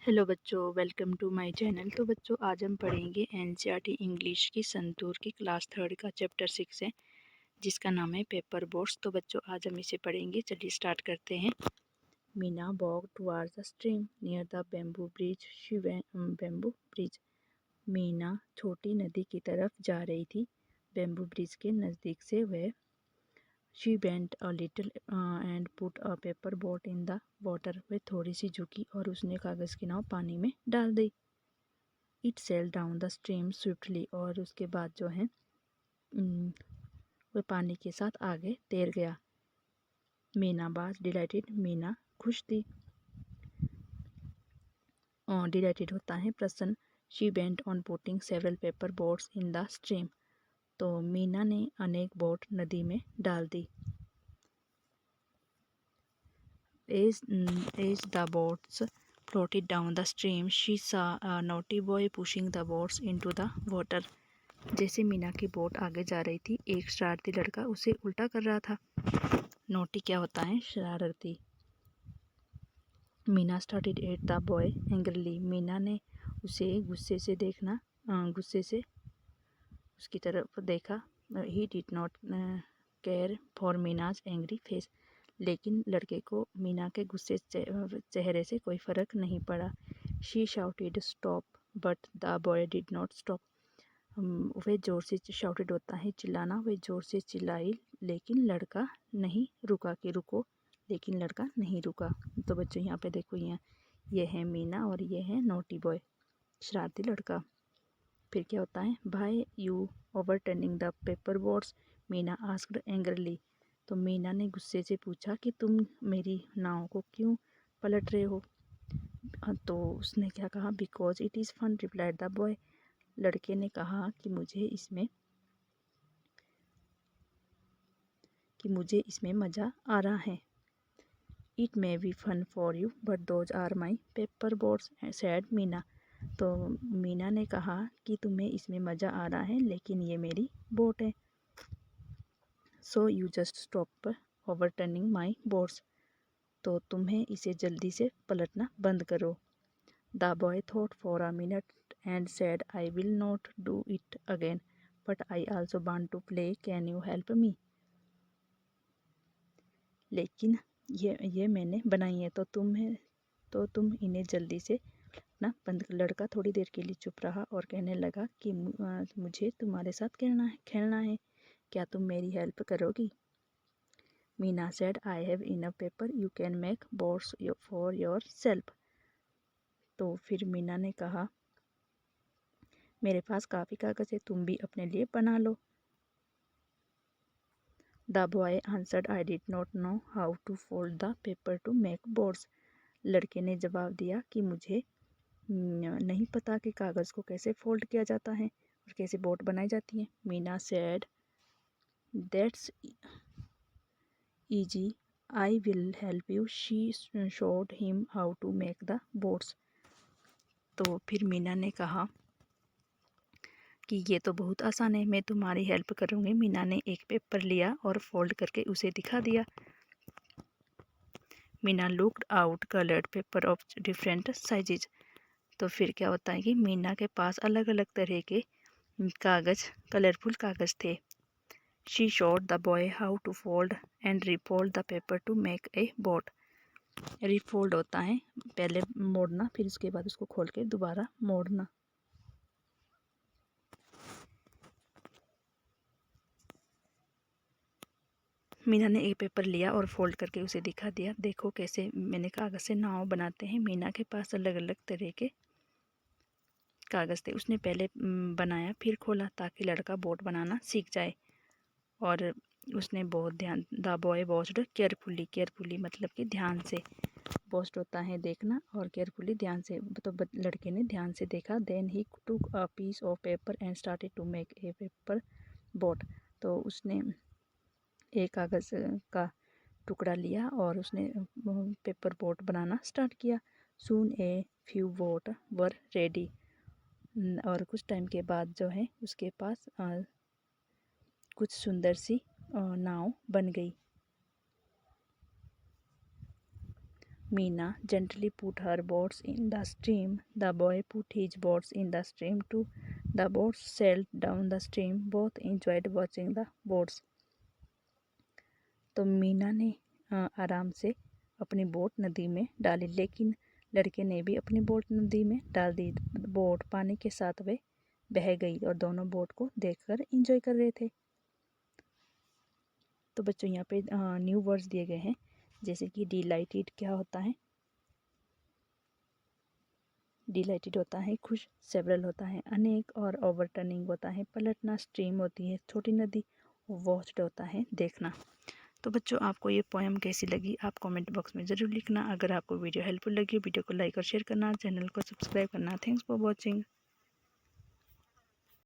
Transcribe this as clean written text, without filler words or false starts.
Hello बच्चों, welcome to my channel. तो बच्चों, आज हम पढ़ेंगे एनसीईआरटी इंग्लिश की संतूर की क्लास 3 का चैप्टर 6 है, जिसका नाम है पेपर बोट्स। तो बच्चों, आज हम इसे पढ़ेंगे। चलिए स्टार्ट करते हैं। Meena walk towards the stream near the bamboo bridge. Bamboo bridge. Meena छोटी नदी की तरफ जा रही थी। बेम्बू ब्रिज के नज़दीक से वह She bent a little and put a paper boat in the water. वह थोड़ी सी झुकी और उसने कागज़ की नाव पानी में डाल दी। It sailed down the stream swiftly. और उसके बाद जो है वह पानी के साथ आगे तैर गया। Meena was delighted. मीना खुश थी। Delighted होता है प्रसन्न। She bent on putting several paper boats in the stream. तो मीना ने अनेक बोट नदी में डाल दी। As the boats floated down the stream, she saw a naughty boy pushing the boats into the water. जैसे मीना की बोट आगे जा रही थी, एक शरारती लड़का उसे उल्टा कर रहा था। नोटी क्या होता है? शरारती। Meena started at the boy angrily. Meena ने उसे गुस्से से उसकी तरफ देखा। He did not care for Meena's angry face. लेकिन लड़के को मीना के गुस्से चेहरे से कोई फ़र्क नहीं पड़ा। She shouted stop but the boy did not stop. वह ज़ोर से शाउटेड होता है चिल्लाना। वह ज़ोर से चिल्लाई लेकिन लड़का नहीं रुका कि रुको, लेकिन लड़का नहीं रुका। तो बच्चों, यहाँ पे देखो, ये है मीना और ये है नोटी बॉय, शरारती लड़का। फिर क्या होता है? Why you overturning the paper boats, Meena asked angrily. तो मीना ने गुस्से से पूछा कि तुम मेरी नाव को क्यों पलट रहे हो? तो उसने क्या कहा? Because it is fun, replied the boy. लड़के ने कहा कि मुझे इसमें मज़ा आ रहा है। It may be fun for you but those are my paper boats, said Meena. तो मीना ने कहा कि तुम्हें इसमें मज़ा आ रहा है, लेकिन ये मेरी बोट है। So you just stop over turning my boats. तो तुम्हें इसे जल्दी से पलटना बंद करो। The boy thought for a minute and said, I will not do it again but I also want to play, can you help me. लेकिन ये मैंने बनाई है, तो तुम इन्हें जल्दी से ना बंद. लड़का थोड़ी देर के लिए चुप रहा और कहने लगा कि मुझे तुम्हारे साथ खेलना है, क्या तुम मेरी हेल्प करोगी? Meena said, I have enough paper, you can make boats for your self. तो फिर मीना ने कहा, मेरे पास काफ़ी कागज़ है, तुम भी अपने लिए बना लो. The boy answered, I did not know how to fold the paper to make boats. लड़के ने जवाब दिया कि मुझे नहीं पता कि कागज़ को कैसे फोल्ड किया जाता है और कैसे बोट बनाई जाती है. Meena said, that's easy, I will help you. She showed him how to make the boats. तो फिर मीना ने कहा कि ये तो बहुत आसान है, मैं तुम्हारी हेल्प करूँगी. मीना ने एक पेपर लिया और फोल्ड करके उसे दिखा दिया. Meena looked out coloured paper of different sizes. तो फिर क्या होता है कि मीना के पास अलग अलग तरह के कलरफुल कागज़ थे. She showed the boy how to fold and refold the paper to make a boat. Refold होता है पहले मोड़ना, फिर उसके बाद उसको खोल के दोबारा मोड़ना. मीना ने एक पेपर लिया और फोल्ड करके उसे दिखा दिया, देखो कैसे मैंने कागज़ से नाव बनाते हैं. मीना के पास अलग अलग तरह के कागज़ थे. उसने पहले बनाया, फिर खोला ताकि लड़का बोट बनाना सीख जाए. और उसने बहुत ध्यान. द बॉय वॉच्ड केयरफुली मतलब कि ध्यान से. वॉच्ड होता है देखना और केयरफुली ध्यान से. तो लड़के ने ध्यान से देखा. Then he took a piece of paper and started to make a paper boat. तो उसने एक कागज़ का टुकड़ा लिया और उसने पेपर बोट बनाना स्टार्ट किया. Soon a few boat were ready. और कुछ टाइम के बाद जो है उसके पास कुछ सुंदर सी नाव बन गई. Meena gently put her boats in the stream. The boy put his boats in the stream too. The boats sailed down the stream. Both enjoyed watching the boats. तो मीना ने आराम से अपनी बोट नदी में डाली, लेकिन लड़के ने भी अपनी बोट नदी में डाल दी। बोट पानी के साथ वे बह गई और दोनों बोट को देखकर एंजॉय कर रहे थे। तो बच्चों यहाँ पे न्यू वर्ड्स दिए गए हैं, जैसे कि डिलाइटेड क्या होता है, डिलाइटेड होता है खुश, सेवरल होता है अनेक, और ओवरटर्निंग होता है पलटना, स्ट्रीम होती है छोटी नदी, वॉच्ड होता है देखना। तो बच्चों आपको ये पोएम कैसी लगी आप कमेंट बॉक्स में ज़रूर लिखना। अगर आपको वीडियो हेल्पफुल लगी वीडियो को लाइक और शेयर करना, चैनल को सब्सक्राइब करना। Thanks for watching.